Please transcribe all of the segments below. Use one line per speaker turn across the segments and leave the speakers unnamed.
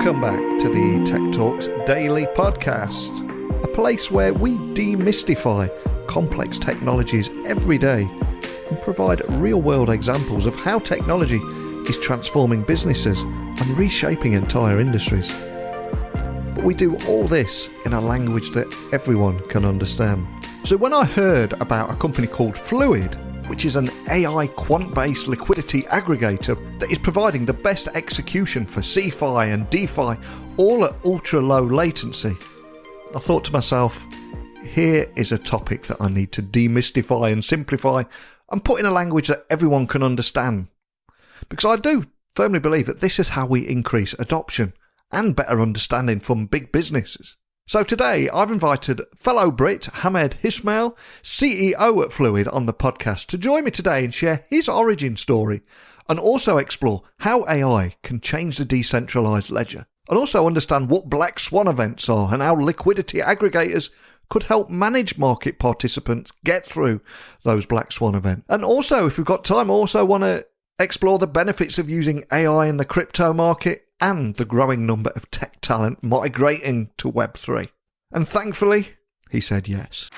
Welcome back to the Tech Talks Daily Podcast, a place where we demystify complex technologies every day and provide real-world examples of how technology is transforming businesses and reshaping entire industries. But we do all this in a language that everyone can understand. So when I heard about a company called Fluid, which is an AI quant-based liquidity aggregator that is providing the best execution for CeFi and DeFi, all at ultra-low latency, I thought to myself, here is a topic that I need to demystify and simplify and put in a language that everyone can understand. Because I do firmly believe that this is how we increase adoption and better understanding from big businesses. So today I've invited fellow Brit Ahmed Ismail, CEO at Fluid, on the podcast to join me today and share his origin story and also explore how AI can change the decentralized ledger and also understand what Black Swan events are and how liquidity aggregators could help manage market participants get through those Black Swan events. And also, if we've got time, I also want to explore the benefits of using AI in the crypto market and the growing number of tech talent migrating to Web3. And thankfully, he said yes.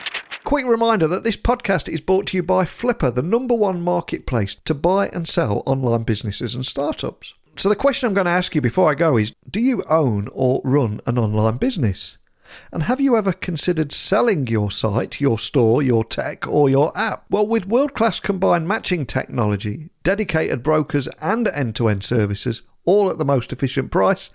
Quick reminder that this podcast is brought to you by Flipper, the #1 marketplace to buy and sell online businesses and startups. So the question I'm going to ask you before I go is, do you own or run an online business? And have you ever considered selling your site, your store, your tech, or your app? Well, with world-class combined matching technology, dedicated brokers, and end-to-end services, all at the most efficient price,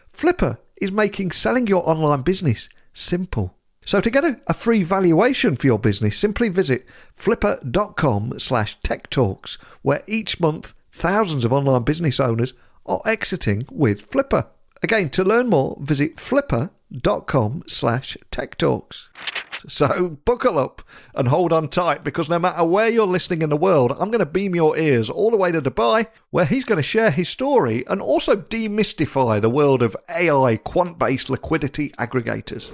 Flipper is making selling your online business simple. So to get a free valuation for your business, simply visit flipper.com/techtalks, where each month thousands of online business owners are exiting with Flipper. Again, to learn more, visit flipper.com/techtalks. So buckle up and hold on tight, because no matter where you're listening in the world, I'm going to beam your ears all the way to Dubai, where he's going to share his story and also demystify the world of AI quant-based liquidity aggregators.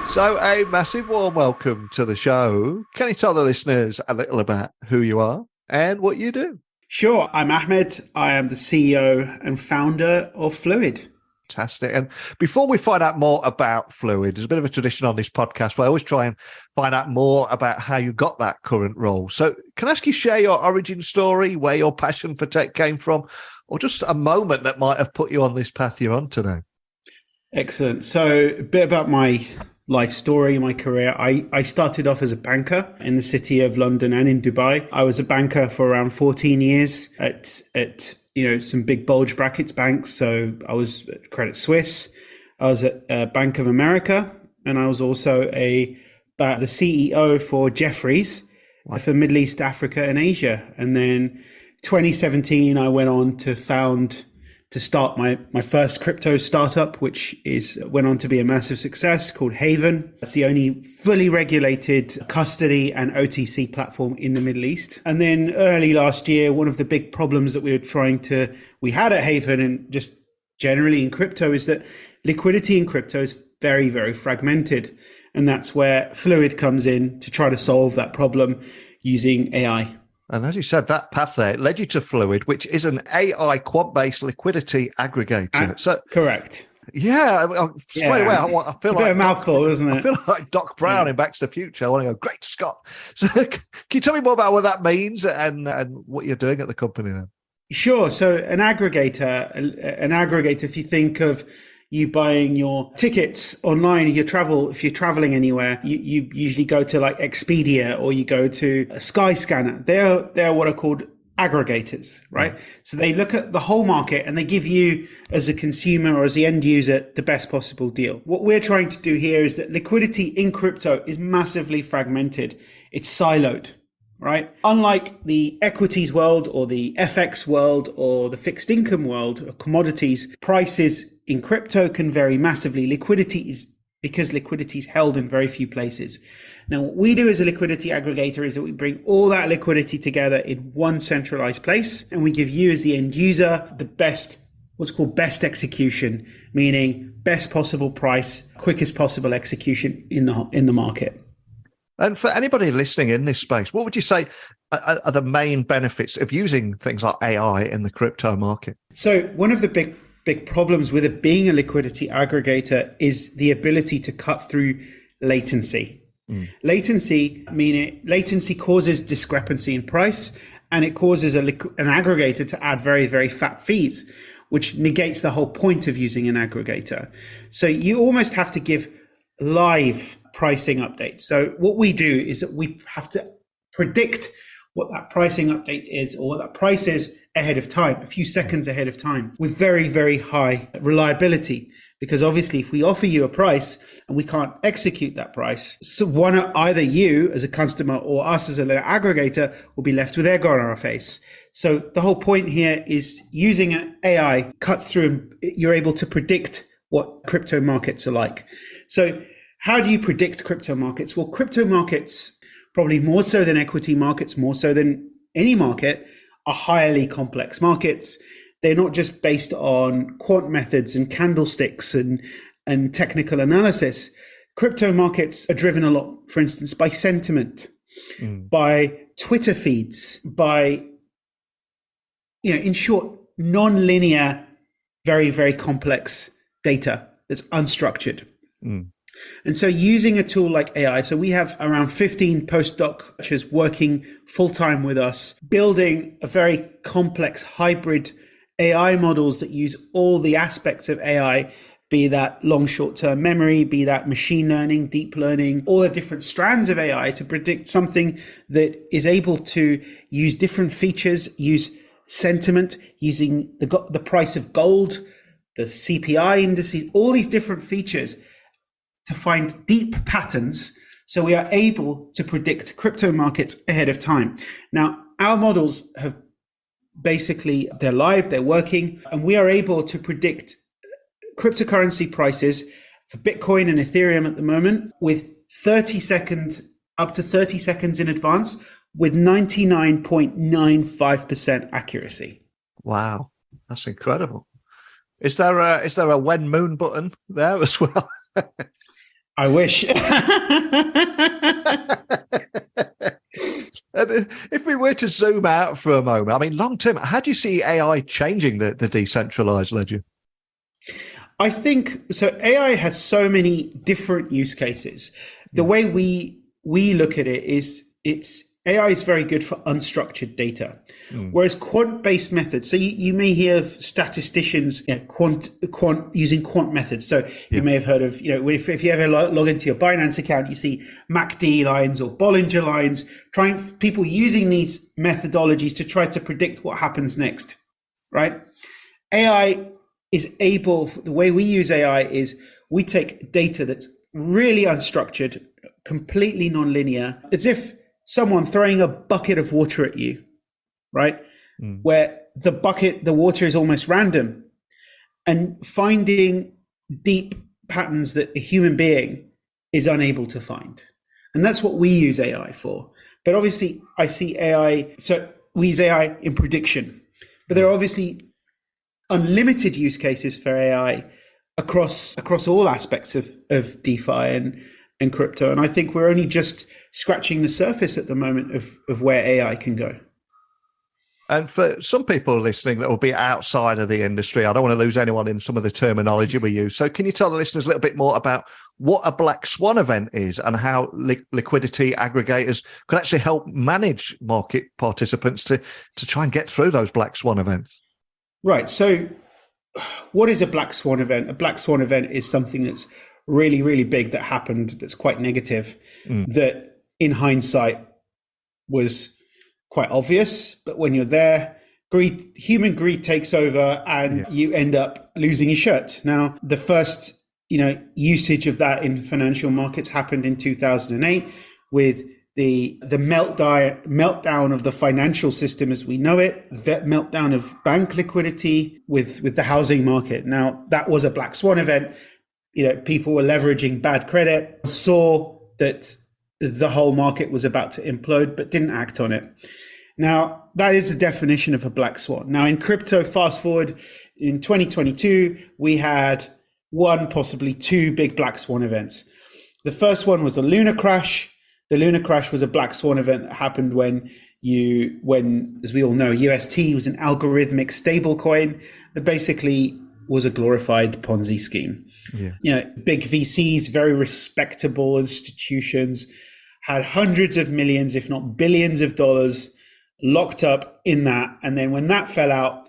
So a massive warm welcome to the show. Can you tell the listeners a little about who you are and what you do?
Sure. I'm Ahmed. I am the CEO and founder of Fluid.
Fantastic. And before we find out more about Fluid, there's a bit of a tradition on this podcast where I always try and find out more about how you got that current role. So can I ask you share your origin story, where your passion for tech came from, or just a moment that might have put you on this path you're on today?
Excellent. So a bit about my life story, my career. I started off as a banker in the city of London and in Dubai. I was a banker for around 14 years at some big bulge brackets banks. So I was at Credit Suisse, I was at Bank of America, and I was also the CEO for Jefferies for Middle East, Africa, and Asia. And then 2017, I went on to start my first crypto startup, which went on to be a massive success, called Haven. It's the only fully regulated custody and OTC platform in the Middle East. And then early last year, one of the big problems that we had at Haven and just generally in crypto is that liquidity in crypto is very, very fragmented. And that's where Fluid comes in to try to solve that problem using AI.
And as you said, that path there led you to Fluid, which is an AI quant-based liquidity aggregator.
Correct.
Yeah, straight away, I feel like
a mouthful, isn't it?
I feel like Doc Brown in Back to the Future. I want to go, great Scott. So can you tell me more about what that means and what you're doing at the company now?
Sure. So an aggregator, if you think of you buying your tickets online, if you're traveling anywhere, you usually go to like Expedia or you go to a Skyscanner. They're what are called aggregators, right? So they look at the whole market and they give you as a consumer or as the end user the best possible deal. What we're trying to do here is that liquidity in crypto is massively fragmented. It's siloed, right? Unlike the equities world or the FX world or the fixed income world or commodities, prices in crypto can vary massively. Liquidity is held in very few places. Now, what we do as a liquidity aggregator is that we bring all that liquidity together in one centralized place, and we give you as the end user what's called best execution, meaning best possible price, quickest possible execution in the market.
And for anybody listening in this space, what would you say are the main benefits of using things like AI in the crypto market?
So one of the big big problems with it being a liquidity aggregator is the ability to cut through latency. Latency causes discrepancy in price, and it causes an aggregator to add very, very fat fees, which negates the whole point of using an aggregator. So you almost have to give live pricing updates. So what we do is that we have to predict what that pricing update is, or what that price is ahead of time, a few seconds ahead of time, with very, very high reliability. Because obviously, if we offer you a price and we can't execute that price, so either you as a customer or us as an aggregator will be left with egg on our face. So the whole point here is using an AI cuts through, and you're able to predict what crypto markets are like. So how do you predict crypto markets? Well, crypto markets, probably more so than equity markets, more so than any market, are highly complex markets. They're not just based on quant methods and candlesticks and technical analysis. Crypto markets are driven a lot, for instance, by sentiment, by Twitter feeds, by, in short, non-linear, very, very complex data that's unstructured. And so using a tool like AI, so we have around 15 postdocs working full-time with us, building a very complex hybrid AI models that use all the aspects of AI, be that long short-term memory, be that machine learning, deep learning, all the different strands of AI to predict something that is able to use different features, use sentiment, using the price of gold, the CPI indices, all these different features to find deep patterns, so we are able to predict crypto markets ahead of time. Now, our models have basically, they're live, they're working, and we are able to predict cryptocurrency prices for Bitcoin and Ethereum at the moment with up to 30 seconds in advance with 99.95% accuracy.
Wow, that's incredible. Is there a when moon button there as well?
I wish.
And if we were to zoom out for a moment, I mean, long term, how do you see AI changing the decentralized ledger?
I think so. AI has so many different use cases. The way we look at it is AI is very good for unstructured data, whereas quant-based methods. So you may hear of statisticians using quant methods. So you may have heard of, if you ever log into your Binance account, you see MACD lines or Bollinger lines, people using these methodologies to try to predict what happens next, right? AI is able. The way we use AI is we take data that's really unstructured, completely nonlinear, as if someone throwing a bucket of water at you, right? Where the water is almost random, and finding deep patterns that a human being is unable to find. And that's what we use AI for. But obviously I see AI, so we use AI in prediction, but there are obviously unlimited use cases for AI across all aspects of DeFi and crypto. And I think we're only just scratching the surface at the moment of where AI can go.
And for some people listening that will be outside of the industry, I don't want to lose anyone in some of the terminology we use. So can you tell the listeners a little bit more about what a Black Swan event is and how liquidity aggregators can actually help manage market participants to try and get through those Black Swan events?
Right. So what is a Black Swan event? A Black Swan event is something that's really, really big that happened, that's quite negative, that in hindsight was quite obvious. But when you're there, human greed takes over, and you end up losing your shirt. Now, the first, usage of that in financial markets happened in 2008 with the meltdown of the financial system as we know it, the meltdown of bank liquidity with the housing market. Now, that was a Black Swan event. People were leveraging bad credit, saw that the whole market was about to implode, but didn't act on it. Now, that is the definition of a Black Swan. Now, in crypto, fast forward in 2022, we had one, possibly two big Black Swan events. The first one was the Luna crash. The Luna crash was a Black Swan event that happened when, as we all know, UST was an algorithmic stablecoin that basically was a glorified Ponzi scheme.
Yeah.
You know, big VCs, very respectable institutions, had hundreds of millions, if not billions of dollars locked up in that. And then when that fell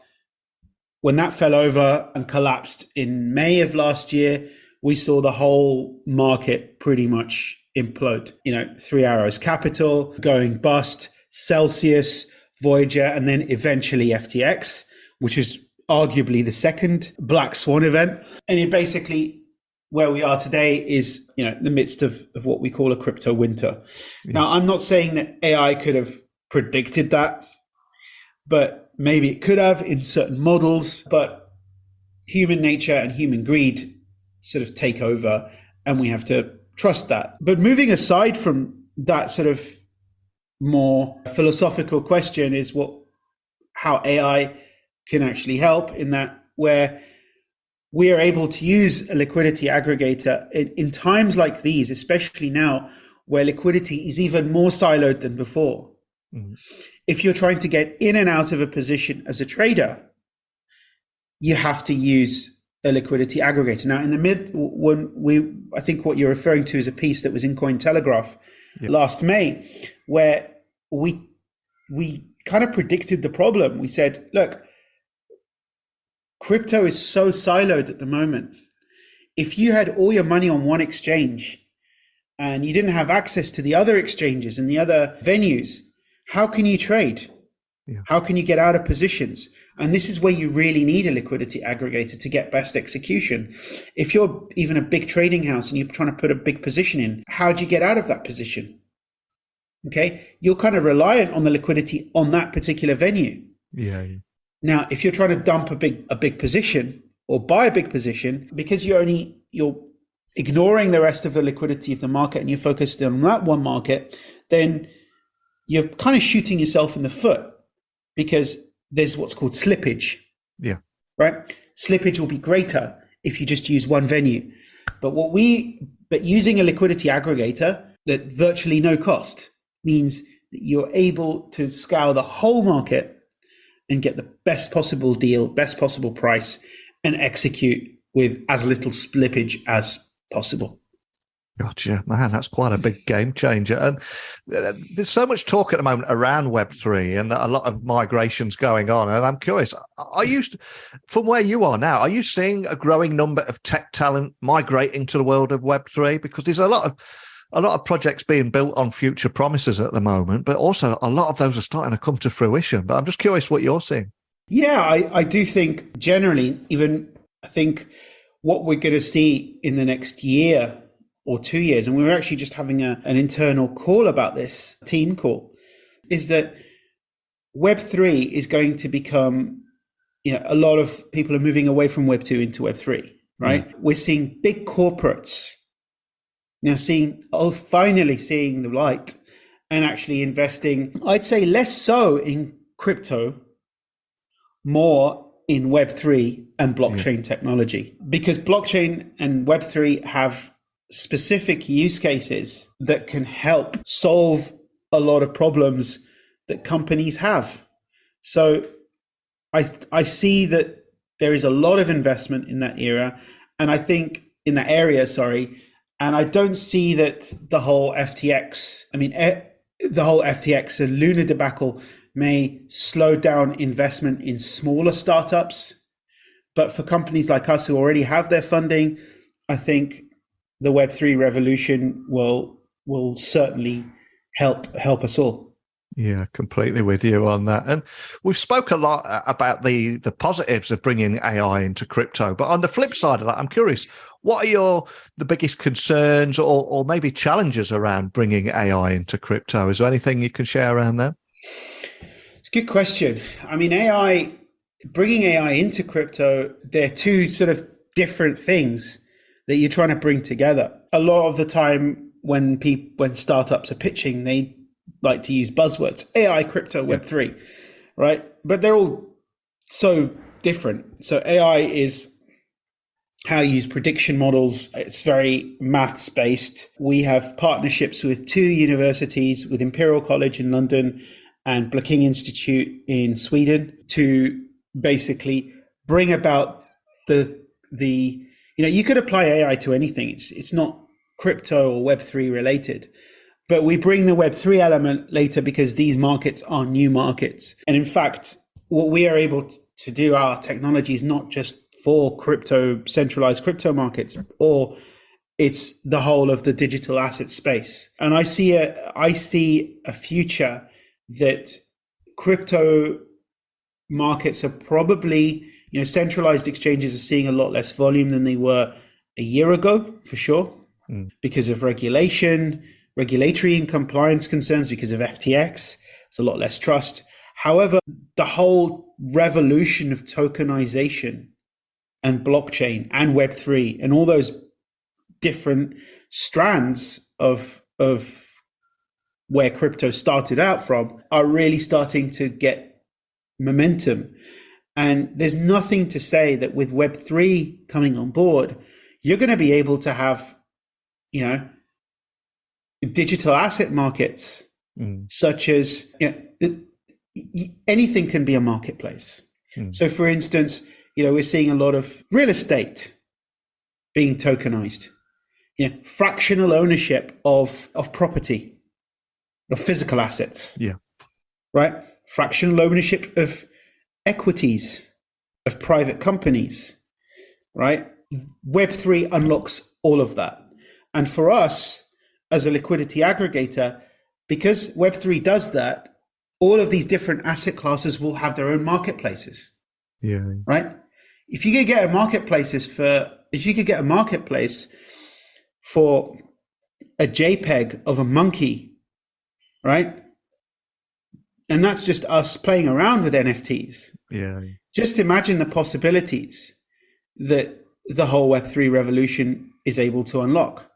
over and collapsed in May of last year, we saw the whole market pretty much implode. You know, Three Arrows Capital going bust, Celsius, Voyager, and then eventually FTX, which is arguably the second Black Swan event. And it basically, where we are today is, you know, in the midst of what we call a crypto winter. Yeah. Now, I'm not saying that AI could have predicted that, but maybe it could have in certain models, but human nature and human greed sort of take over, and we have to trust that. But moving aside from that sort of more philosophical question is how AI can actually help in that, where we are able to use a liquidity aggregator in times like these, especially now where liquidity is even more siloed than before. Mm-hmm. If you're trying to get in and out of a position as a trader, you have to use a liquidity aggregator. Now, I think what you're referring to is a piece that was in Cointelegraph last May, where we kind of predicted the problem. We said, look, crypto is so siloed at the moment. If you had all your money on one exchange and you didn't have access to the other exchanges and the other venues, how can you trade? Yeah. How can you get out of positions? And this is where you really need a liquidity aggregator to get best execution. If you're even a big trading house and you're trying to put a big position in, how do you get out of that position? Okay, you're kind of reliant on the liquidity on that particular venue.
Yeah.
Now, if you're trying to dump a big position or buy a big position, because you're ignoring the rest of the liquidity of the market and you're focused on that one market, then you're kind of shooting yourself in the foot, because there's what's called slippage.
Yeah.
Right? Slippage will be greater if you just use one venue. But using a liquidity aggregator at virtually no cost means that you're able to scour the whole market and get the best possible deal, best possible price, and execute with as little slippage as possible.
Gotcha, man. That's quite a big game changer. And there's so much talk at the moment around Web3 and a lot of migrations going on. And I'm curious, from where you are now, are you seeing a growing number of tech talent migrating to the world of Web3? Because there's a lot of projects being built on future promises at the moment, but also a lot of those are starting to come to fruition. But I'm just curious what you're seeing.
Yeah, I do think generally, I think what we're going to see in the next year or 2 years, and we were actually just having an internal call about this, team call, is that Web3 is going to become, a lot of people are moving away from Web2 into Web3, right? We're seeing big corporates now finally seeing the light and actually investing, I'd say less so in crypto, more in Web3 and blockchain technology, because blockchain and Web3 have specific use cases that can help solve a lot of problems that companies have. So I see that there is a lot of investment in that area, and I think in that area, and I don't see that the whole FTX and Luna debacle may slow down investment in smaller startups. But for companies like us who already have their funding, I think the Web3 revolution will certainly help us all.
Yeah, completely with you on that. And we've spoke a lot about the positives of bringing AI into crypto. But on the flip side of that, I'm curious, what are the biggest concerns or maybe challenges around bringing AI into crypto? Is there anything you can share around that?
It's a good question. I mean, bringing AI into crypto, they're two sort of different things that you're trying to bring together. A lot of the time when startups are pitching, they like to use buzzwords, AI, crypto, Web3, right? But they're all so different. So AI is how you use prediction models. It's very maths based. We have partnerships with 2 universities, with Imperial College in London and Blekinge Institute in Sweden, to basically bring about the you could apply AI to anything. It's not crypto or Web3 related. But we bring the Web3 element later because these markets are new markets. And in fact, what we are able to do, our technology is not just for centralized crypto markets, or it's the whole of the digital asset space. And I see a future that crypto markets are probably, centralized exchanges are seeing a lot less volume than they were a year ago, for sure, because of regulatory and compliance concerns, because of FTX. It's a lot less trust. However, the whole revolution of tokenization and blockchain and Web3 and all those different strands of where crypto started out from are really starting to get momentum. And there's nothing to say that with Web3 coming on board, you're going to be able to have, digital asset markets, such as anything can be a marketplace. So, for instance, we're seeing a lot of real estate being tokenized. Fractional ownership of property, of physical assets. Yeah. Right. Fractional ownership of equities of private companies. Right. Web3 unlocks all of that, and for us, as a liquidity aggregator, because Web3 does that, all of these different asset classes will have their own marketplaces. Yeah. Right? If you could get a marketplace for a JPEG of a monkey, right? And that's just us playing around with NFTs. Yeah. Just imagine the possibilities that the whole Web3 revolution is able to unlock.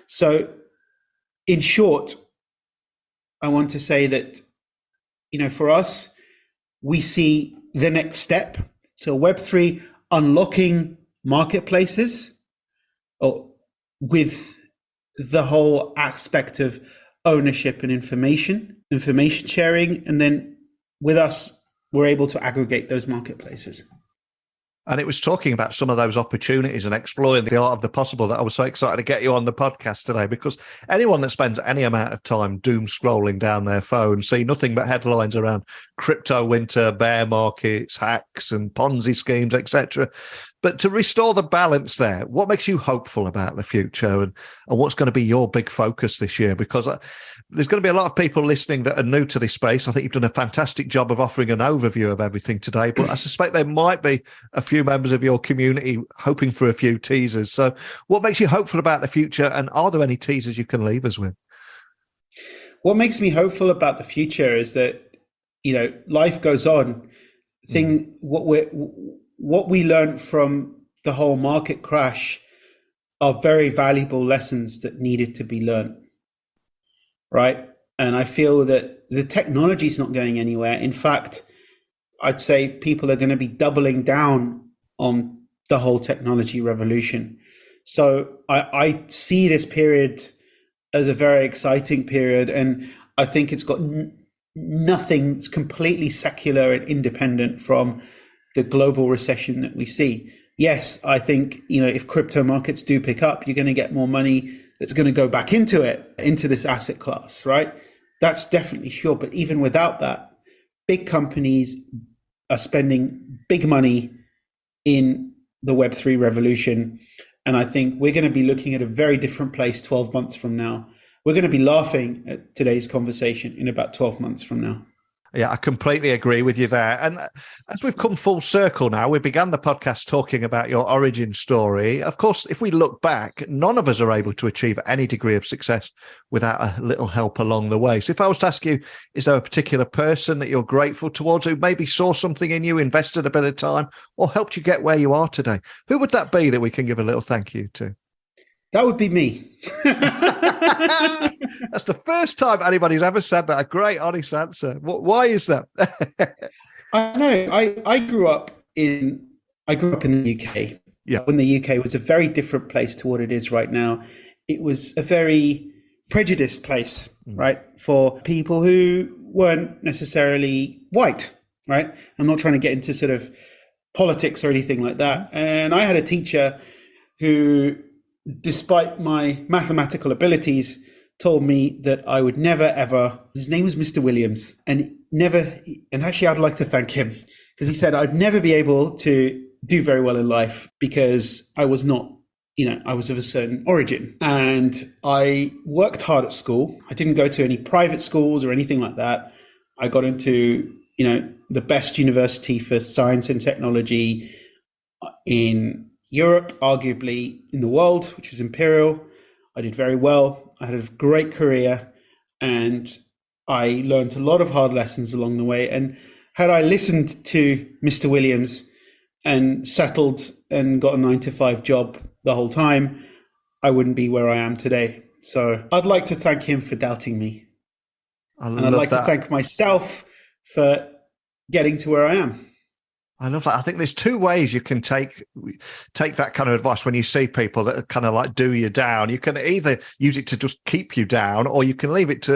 So, in short, I want to say that, for us, we see the next step. So Web3 unlocking marketplaces with the whole aspect of ownership and information sharing. And then with us, we're able to aggregate those marketplaces.
And it was talking about some of those opportunities and exploring the art of the possible that I was so excited to get you on the podcast today, because anyone that spends any amount of time doom scrolling down their phone see nothing but headlines around crypto winter, bear markets, hacks and Ponzi schemes, etc. But to restore the balance there, what makes you hopeful about the future, and what's going to be your big focus this year? Because there's going to be a lot of people listening that are new to this space. I think you've done a fantastic job of offering an overview of everything today, but I suspect there might be a few members of your community hoping for a few teasers. So what makes you hopeful about the future, and are there any teasers you can leave us with?
What makes me hopeful about the future is that, life goes on. What we learned from the whole market crash are very valuable lessons that needed to be learned. Right. And I feel that the technology is not going anywhere. In fact, I'd say people are going to be doubling down on the whole technology revolution. So I see this period as a very exciting period. And I think it's got nothing, it's completely secular and independent from the global recession that we see. Yes, I think, if crypto markets do pick up, you're going to get more money that's going to go back into this asset class, right? That's definitely sure. But even without that, big companies are spending big money in the Web3 revolution. And I think we're going to be looking at a very different place 12 months from now. We're going to be laughing at today's conversation in about 12 months from now.
Yeah, I completely agree with you there. And as we've come full circle now, we began the podcast talking about your origin story. Of course, if we look back, none of us are able to achieve any degree of success without a little help along the way. So if I was to ask you, is there a particular person that you're grateful towards who maybe saw something in you, invested a bit of time, or helped you get where you are today? Who would that be that we can give a little thank you to?
That would be me.
That's the first time anybody's ever said that. A great, honest answer. Why is that?
I know. I grew up in the UK. Yeah. When the UK was a very different place to what it is right now. It was a very prejudiced place, right, for people who weren't necessarily white, right? I'm not trying to get into sort of politics or anything like that. And I had a teacher who, despite my mathematical abilities, told me that I would never, ever, his name was Mr. Williams, and actually I'd like to thank him, because he said I'd never be able to do very well in life because I was not, I was of a certain origin. And I worked hard at school. I didn't go to any private schools or anything like that. I got into, the best university for science and technology in Europe, arguably in the world, which was Imperial. I did very well. I had a great career, and I learned a lot of hard lessons along the way. And had I listened to Mr. Williams and settled and got a 9-to-5 job the whole time, I wouldn't be where I am today. So I'd like to thank him for doubting me. And I'd like to thank myself for getting to where I am.
I love that. I think there's two ways you can take that kind of advice when you see people that are kind of like do you down. You can either use it to just keep you down, or you can leave it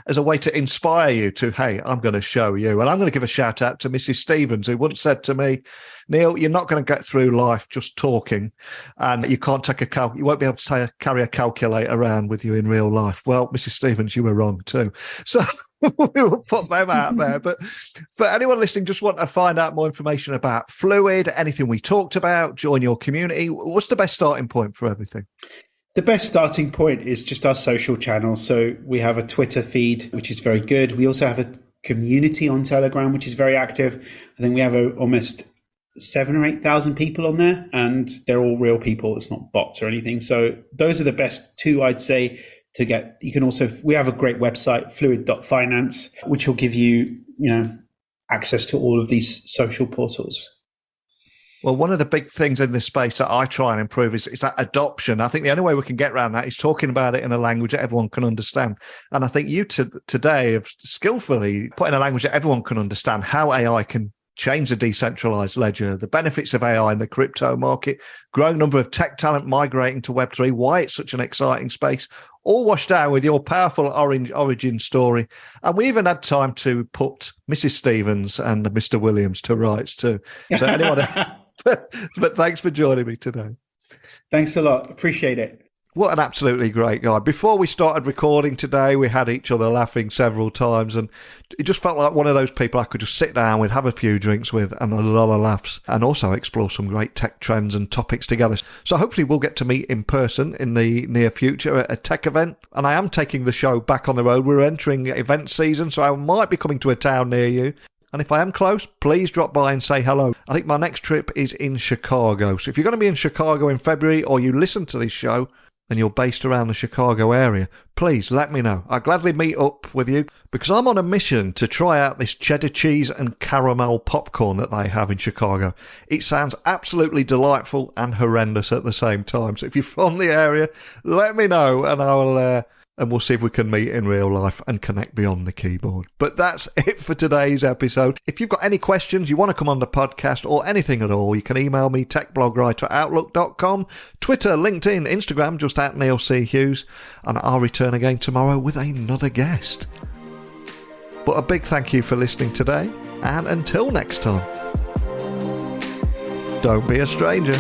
as a way to inspire you to, hey, I'm going to show you. And I'm going to give a shout out to Mrs. Stevens, who once said to me, Neil, you're not going to get through life just talking, and you can't you won't be able to carry a calculator around with you in real life. Well, Mrs. Stevens, you were wrong too. So we will put them out there. But for anyone listening, just want to find out more information about Fluid, anything we talked about, join your community, what's the best starting point for everything?
The best starting point is just our social channels. So we have a Twitter feed, which is very good. We also have a community on Telegram, which is very active. I think we have almost 7,000 or 8,000 people on there, and they're all real people. It's not bots or anything. So those are the best two, I'd say, to get. You can also, we have a great website, fluid.finance, which will give you, access to all of these social portals.
Well, one of the big things in this space that I try and improve is that adoption. I think the only way we can get around that is talking about it in a language that everyone can understand. And I think you today have skillfully put in a language that everyone can understand how AI can change the decentralized ledger, the benefits of AI in the crypto market, growing number of tech talent migrating to Web3, why it's such an exciting space, all washed down with your powerful origin story. And we even had time to put Mrs. Stevens and Mr. Williams to rights too. So anyone, but thanks for joining me today.
Thanks a lot. Appreciate it.
What an absolutely great guy. Before we started recording today, we had each other laughing several times, and it just felt like one of those people I could just sit down with, have a few drinks with, and a lot of laughs, and also explore some great tech trends and topics together. So hopefully we'll get to meet in person in the near future at a tech event. And I am taking the show back on the road. We're entering event season, so I might be coming to a town near you. And if I am close, please drop by and say hello. I think my next trip is in Chicago. So if you're going to be in Chicago in February, or you listen to this show and you're based around the Chicago area, please let me know. I'll gladly meet up with you, because I'm on a mission to try out this cheddar cheese and caramel popcorn that they have in Chicago. It sounds absolutely delightful and horrendous at the same time. So if you're from the area, let me know, and we'll see if we can meet in real life and connect beyond the keyboard. But that's it for today's episode. If you've got any questions, you want to come on the podcast, or anything at all, you can email me, techblogwriter@outlook.com, Twitter, LinkedIn, Instagram, just at Neil C. Hughes, and I'll return again tomorrow with another guest. But a big thank you for listening today, and until next time, don't be a stranger.